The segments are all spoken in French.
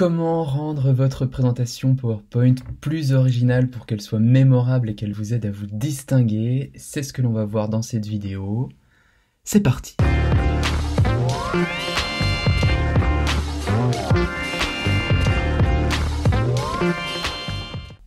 Comment rendre votre présentation PowerPoint plus originale pour qu'elle soit mémorable et qu'elle vous aide à vous distinguer? C'est ce que l'on va voir dans cette vidéo. C'est parti!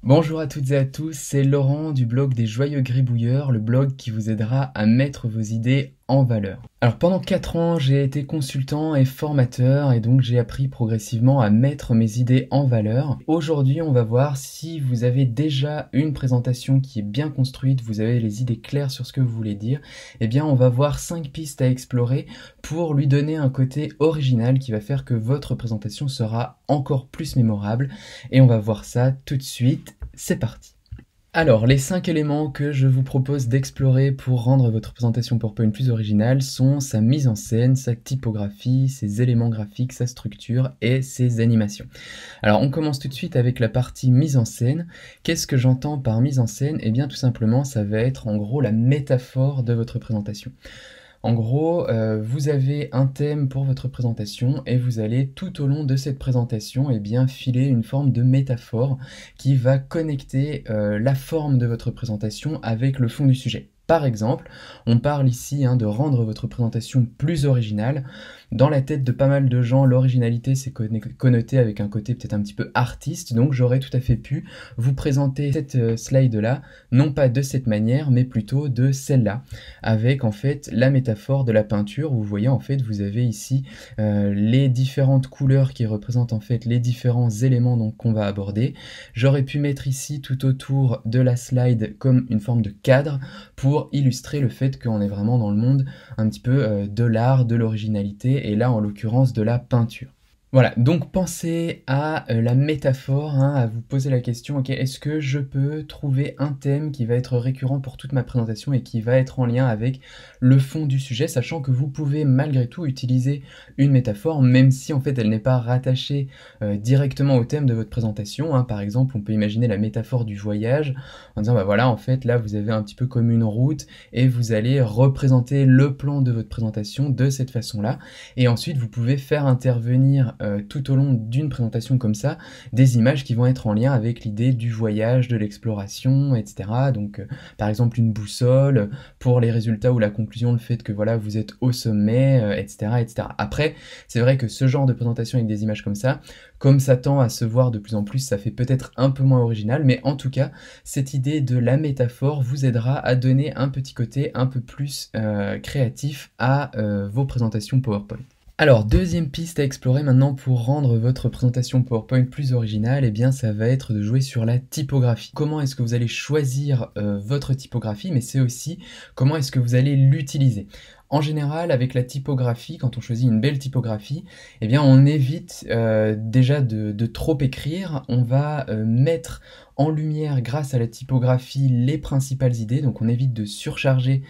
Bonjour à toutes et à tous, c'est Laurent du blog des Joyeux Gribouilleurs, le blog qui vous aidera à mettre vos idées en valeur. Alors pendant 4 ans, j'ai été consultant et formateur et donc j'ai appris progressivement à mettre mes idées en valeur. Aujourd'hui, on va voir si vous avez déjà une présentation qui est bien construite, vous avez les idées claires sur ce que vous voulez dire, eh bien on va voir 5 pistes à explorer pour lui donner un côté original qui va faire que votre présentation sera encore plus mémorable et on va voir ça tout de suite. C'est parti! Alors, les 5 éléments que je vous propose d'explorer pour rendre votre présentation PowerPoint plus originale sont sa mise en scène, sa typographie, ses éléments graphiques, sa structure et ses animations. Alors, on commence tout de suite avec la partie mise en scène. Qu'est-ce que j'entends par mise en scène? Eh bien, tout simplement, ça va être en gros la métaphore de votre présentation. En gros, vous avez un thème pour votre présentation et vous allez tout au long de cette présentation filer une forme de métaphore qui va connecter la forme de votre présentation avec le fond du sujet. Par exemple, on parle ici de rendre votre présentation plus originale. Dans la tête de pas mal de gens, l'originalité c'est connoté avec un côté peut-être un petit peu artiste, donc j'aurais tout à fait pu vous présenter cette slide-là, non pas de cette manière, mais plutôt de celle-là, avec en fait la métaphore de la peinture. Vous voyez en fait, vous avez ici les différentes couleurs qui représentent en fait les différents éléments qu'on va aborder. J'aurais pu mettre ici tout autour de la slide comme une forme de cadre pour illustrer le fait qu'on est vraiment dans le monde un petit peu de l'art, de l'originalité, et là en l'occurrence de la peinture. Voilà, donc pensez à la métaphore, à vous poser la question, ok, est-ce que je peux trouver un thème qui va être récurrent pour toute ma présentation et qui va être en lien avec le fond du sujet, sachant que vous pouvez malgré tout utiliser une métaphore, même si en fait elle n'est pas rattachée directement au thème de votre présentation. Par exemple, on peut imaginer la métaphore du voyage, en disant bah voilà, en fait là vous avez un petit peu comme une route et vous allez représenter le plan de votre présentation de cette façon-là, et ensuite vous pouvez faire intervenir tout au long d'une présentation comme ça, des images qui vont être en lien avec l'idée du voyage, de l'exploration, etc. Donc par exemple une boussole, pour les résultats ou la conclusion, le fait que voilà vous êtes au sommet, etc., etc. Après, c'est vrai que ce genre de présentation avec des images comme ça tend à se voir de plus en plus, ça fait peut-être un peu moins original, mais en tout cas, cette idée de la métaphore vous aidera à donner un petit côté un peu plus créatif à vos présentations PowerPoint. Alors, deuxième piste à explorer maintenant pour rendre votre présentation PowerPoint plus originale, ça va être de jouer sur la typographie. Comment est-ce que vous allez choisir votre typographie, mais c'est aussi comment est-ce que vous allez l'utiliser. En général, avec la typographie, quand on choisit une belle typographie, on évite déjà de trop écrire. On va mettre en lumière, grâce à la typographie, les principales idées. Donc on évite de surcharger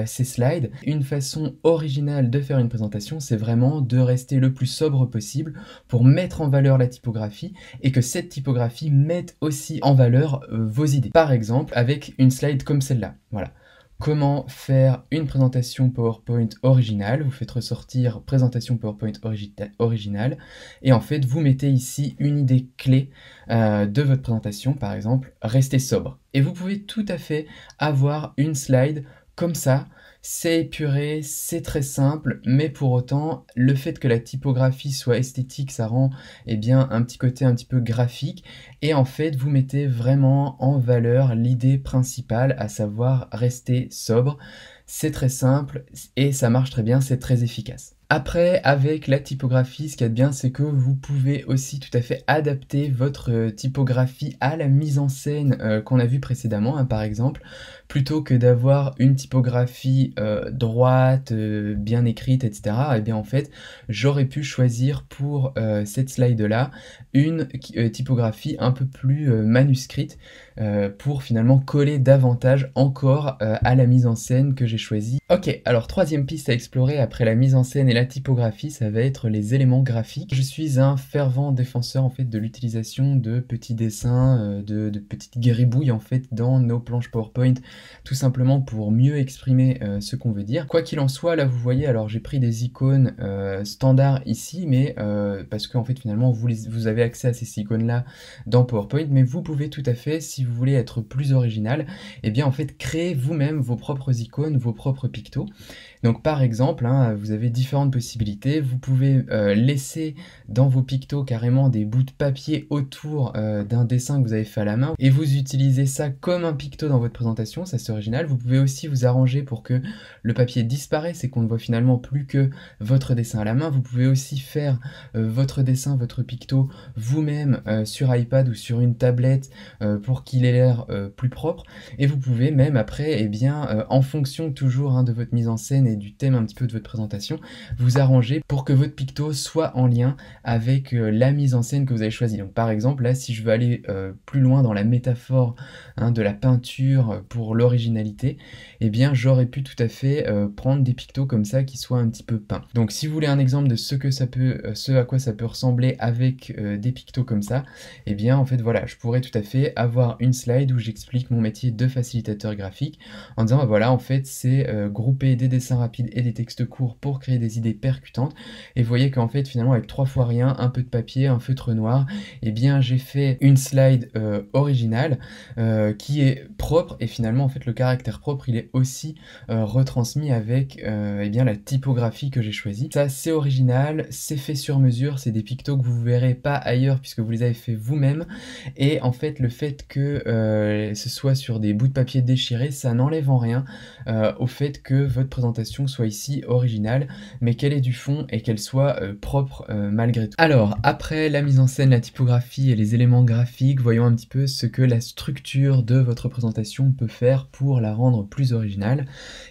ces slides. Une façon originale de faire une présentation, c'est vraiment de rester le plus sobre possible pour mettre en valeur la typographie et que cette typographie mette aussi en valeur vos idées. Par exemple, avec une slide comme celle-là. Voilà. Comment faire une présentation PowerPoint originale? Vous faites ressortir présentation PowerPoint originale et en fait vous mettez ici une idée clé de votre présentation, par exemple restez sobre. Et vous pouvez tout à fait avoir une slide comme ça. C'est épuré, c'est très simple, mais pour autant, le fait que la typographie soit esthétique, ça rend un petit côté un petit peu graphique, et en fait, vous mettez vraiment en valeur l'idée principale, à savoir rester sobre. C'est très simple et ça marche très bien, c'est très efficace. Après, avec la typographie, ce qu'il y a de bien, c'est que vous pouvez aussi tout à fait adapter votre typographie à la mise en scène qu'on a vue précédemment, par exemple. Plutôt que d'avoir une typographie droite, bien écrite, etc., en fait, j'aurais pu choisir pour cette slide-là une typographie un peu plus manuscrite pour finalement coller davantage encore à la mise en scène que j'ai choisie. Ok, alors troisième piste à explorer après la mise en scène et la typographie, ça va être les éléments graphiques. Je suis un fervent défenseur en fait de l'utilisation de petits dessins, de petites gribouilles en fait dans nos planches PowerPoint, tout simplement pour mieux exprimer ce qu'on veut dire. Quoi qu'il en soit, là vous voyez, alors j'ai pris des icônes standards ici, mais parce qu'en fait finalement vous avez accès à ces icônes là dans PowerPoint, mais vous pouvez tout à fait, si vous voulez être plus original, et bien en fait créer vous-même vos propres icônes, vos propres pictos. Donc par exemple, hein, vous avez différentes possibilités. Vous pouvez laisser dans vos pictos carrément des bouts de papier autour d'un dessin que vous avez fait à la main et vous utilisez ça comme un picto dans votre présentation, ça c'est original. Vous pouvez aussi vous arranger pour que le papier disparaisse et qu'on ne voit finalement plus que votre dessin à la main. Vous pouvez aussi faire votre dessin, votre picto vous-même sur iPad ou sur une tablette pour qu'il ait l'air plus propre. Et vous pouvez même après, eh bien, en fonction toujours hein, de votre mise en scène et du thème un petit peu de votre présentation, vous arranger pour que votre picto soit en lien avec la mise en scène que vous avez choisie. Donc par exemple, là, si je veux aller plus loin dans la métaphore hein, de la peinture pour l'originalité, eh bien, j'aurais pu tout à fait prendre des pictos comme ça qui soient un petit peu peints. Donc si vous voulez un exemple de ce à quoi ça peut ressembler avec des pictos comme ça, eh bien, en fait, voilà, je pourrais tout à fait avoir une slide où j'explique mon métier de facilitateur graphique en disant, bah, voilà, en fait, c'est grouper des dessins rapides et des textes courts pour créer des idées percutantes. Et vous voyez qu'en fait, finalement, avec 3 fois rien, un peu de papier, un feutre noir, eh bien, j'ai fait une slide originale qui est propre et finalement, en fait, le caractère propre, il est aussi retransmis avec eh bien, la typographie que j'ai choisie. Ça, c'est original, c'est fait sur mesure, c'est des pictos que vous verrez pas ailleurs puisque vous les avez fait vous-même. Et en fait, le fait que ce soit sur des bouts de papier déchirés, ça n'enlève en rien au fait que votre présentation soit ici originale, mais qu'elle ait du fond et qu'elle soit propre malgré tout. Alors, après la mise en scène, la typographie et les éléments graphiques, voyons un petit peu ce que la structure de votre présentation peut faire pour la rendre plus originale.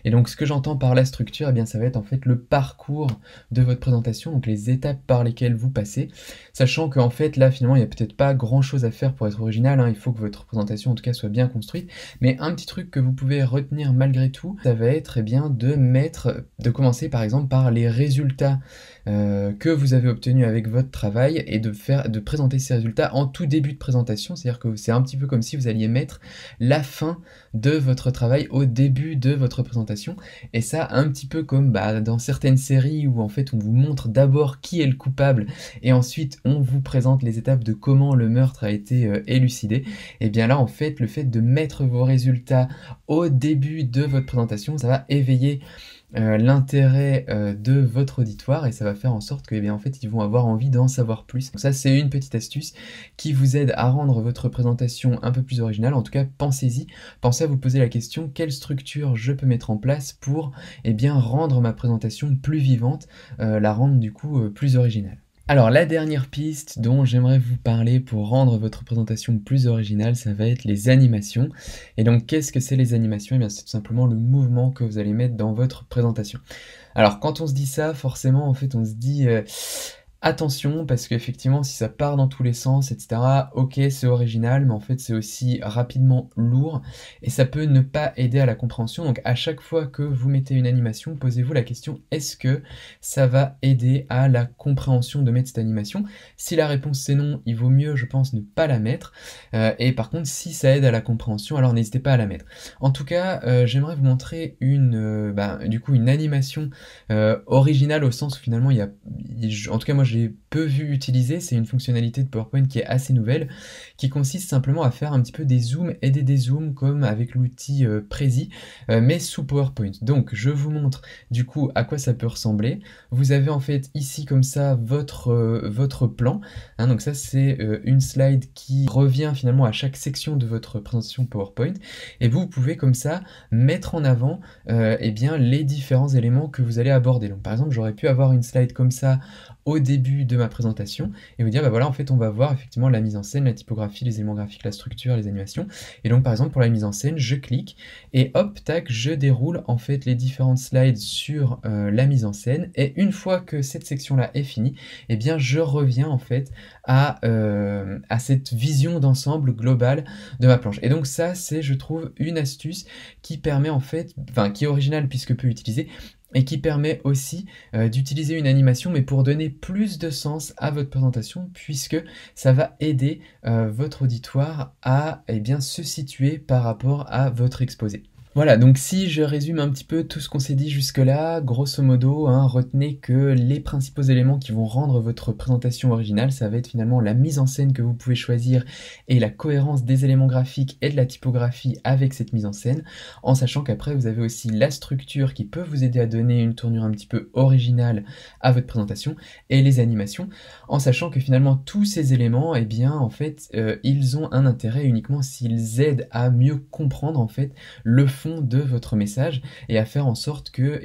Et donc, ce que j'entends par la structure, eh bien, ça va être en fait le parcours de votre présentation, donc les étapes par lesquelles vous passez, sachant qu'en fait, là, finalement, il n'y a peut-être pas grand-chose à faire pour être original, hein. Il faut que votre présentation, en tout cas, soit bien construite, mais un petit truc que vous pouvez retenir malgré tout, ça va être, eh bien, de commencer, par exemple, par les résultats que vous avez obtenus avec votre travail et de présenter ces résultats en tout début de présentation, c'est-à-dire que c'est un petit peu comme si vous alliez mettre la fin de votre travail au début de votre présentation, et ça un petit peu comme dans certaines séries où en fait on vous montre d'abord qui est le coupable et ensuite on vous présente les étapes de comment le meurtre a été élucidé. Et bien là en fait le fait de mettre vos résultats au début de votre présentation, ça va éveiller l'intérêt de votre auditoire et ça va faire en sorte que, eh bien, en fait, ils vont avoir envie d'en savoir plus. Donc ça, c'est une petite astuce qui vous aide à rendre votre présentation un peu plus originale. En tout cas, pensez-y. Pensez à vous poser la question, quelle structure je peux mettre en place pour, eh bien, rendre ma présentation plus vivante, la rendre du coup plus originale. Alors la dernière piste dont j'aimerais vous parler pour rendre votre présentation plus originale, ça va être les animations. Et donc qu'est-ce que c'est les animations? Eh bien c'est tout simplement le mouvement que vous allez mettre dans votre présentation. Alors quand on se dit ça, forcément en fait on se dit attention, parce qu'effectivement si ça part dans tous les sens, etc., ok c'est original, mais en fait c'est aussi rapidement lourd, et ça peut ne pas aider à la compréhension. Donc à chaque fois que vous mettez une animation, posez-vous la question, est-ce que ça va aider à la compréhension de mettre cette animation? Si la réponse c'est non, il vaut mieux je pense ne pas la mettre, et par contre si ça aide à la compréhension, alors n'hésitez pas à la mettre. En tout cas, j'aimerais vous montrer du coup une animation originale au sens où finalement en tout cas moi j'ai peu vu utiliser, c'est une fonctionnalité de PowerPoint qui est assez nouvelle, qui consiste simplement à faire un petit peu des zooms et des dézooms comme avec l'outil Prezi, mais sous PowerPoint. Donc je vous montre du coup à quoi ça peut ressembler. Vous avez en fait ici comme ça votre plan, hein, donc ça c'est une slide qui revient finalement à chaque section de votre présentation PowerPoint, et vous pouvez comme ça mettre en avant eh bien, les différents éléments que vous allez aborder. Donc par exemple j'aurais pu avoir une slide comme ça au début de ma présentation et vous dire bah voilà en fait on va voir effectivement la mise en scène, la typographie, les éléments graphiques, la structure, les animations, et donc par exemple pour la mise en scène je clique et hop tac je déroule en fait les différentes slides sur la mise en scène, et une fois que cette section là est finie, et bien je reviens en fait à cette vision d'ensemble globale de ma planche. Et donc ça c'est je trouve une astuce qui permet en fait, enfin qui est originale puisque peu utilisée, et qui permet aussi d'utiliser une animation mais pour donner plus de sens à votre présentation puisque ça va aider votre auditoire à se situer par rapport à votre exposé. Voilà, donc si je résume un petit peu tout ce qu'on s'est dit jusque-là, grosso modo, retenez que les principaux éléments qui vont rendre votre présentation originale, ça va être finalement la mise en scène que vous pouvez choisir et la cohérence des éléments graphiques et de la typographie avec cette mise en scène, en sachant qu'après vous avez aussi la structure qui peut vous aider à donner une tournure un petit peu originale à votre présentation et les animations, en sachant que finalement tous ces éléments, en fait, ils ont un intérêt uniquement s'ils aident à mieux comprendre en fait le fond de votre message et à faire en sorte que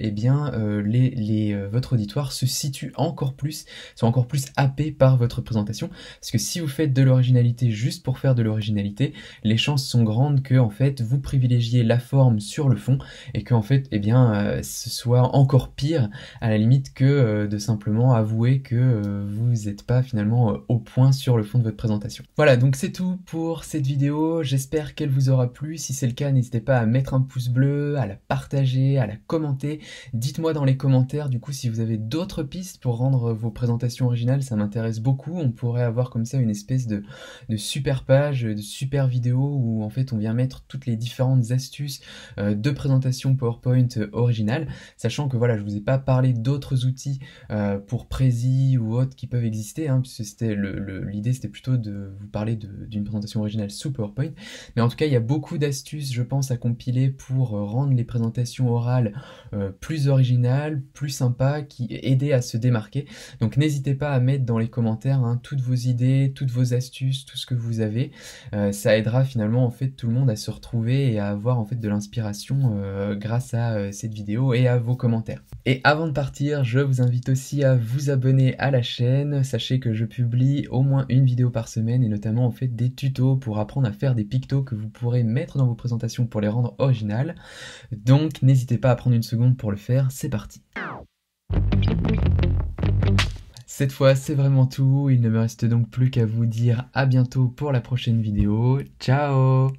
votre auditoire se situe encore plus, soit encore plus happé par votre présentation, parce que si vous faites de l'originalité juste pour faire de l'originalité, les chances sont grandes que en fait vous privilégiez la forme sur le fond et que en fait ce soit encore pire à la limite que de simplement avouer que vous n'êtes pas finalement au point sur le fond de votre présentation. Voilà, donc c'est tout pour cette vidéo, j'espère qu'elle vous aura plu. Si c'est le cas, n'hésitez pas à mettre un pouce bleu, à la partager, à la commenter. Dites-moi dans les commentaires du coup si vous avez d'autres pistes pour rendre vos présentations originales, ça m'intéresse beaucoup. On pourrait avoir comme ça une espèce de super page, de super vidéo où en fait on vient mettre toutes les différentes astuces de présentation PowerPoint originale, sachant que voilà, je vous ai pas parlé d'autres outils pour Prezi ou autres qui peuvent exister, puisque c'était l'idée c'était plutôt de vous parler d'une présentation originale sous PowerPoint, mais en tout cas il y a beaucoup d'astuces je pense à compiler pour rendre les présentations orales plus originales, plus sympas, qui aider à se démarquer. Donc n'hésitez pas à mettre dans les commentaires toutes vos idées, toutes vos astuces, tout ce que vous avez. Ça aidera finalement en fait tout le monde à se retrouver et à avoir en fait de l'inspiration grâce à cette vidéo et à vos commentaires. Et avant de partir, je vous invite aussi à vous abonner à la chaîne. Sachez que je publie au moins une vidéo par semaine et notamment en fait des tutos pour apprendre à faire des pictos que vous pourrez mettre dans vos présentations pour les rendre originales. Donc n'hésitez pas à prendre une seconde pour le faire, c'est parti. Cette fois c'est vraiment tout, il ne me reste donc plus qu'à vous dire à bientôt pour la prochaine vidéo. Ciao!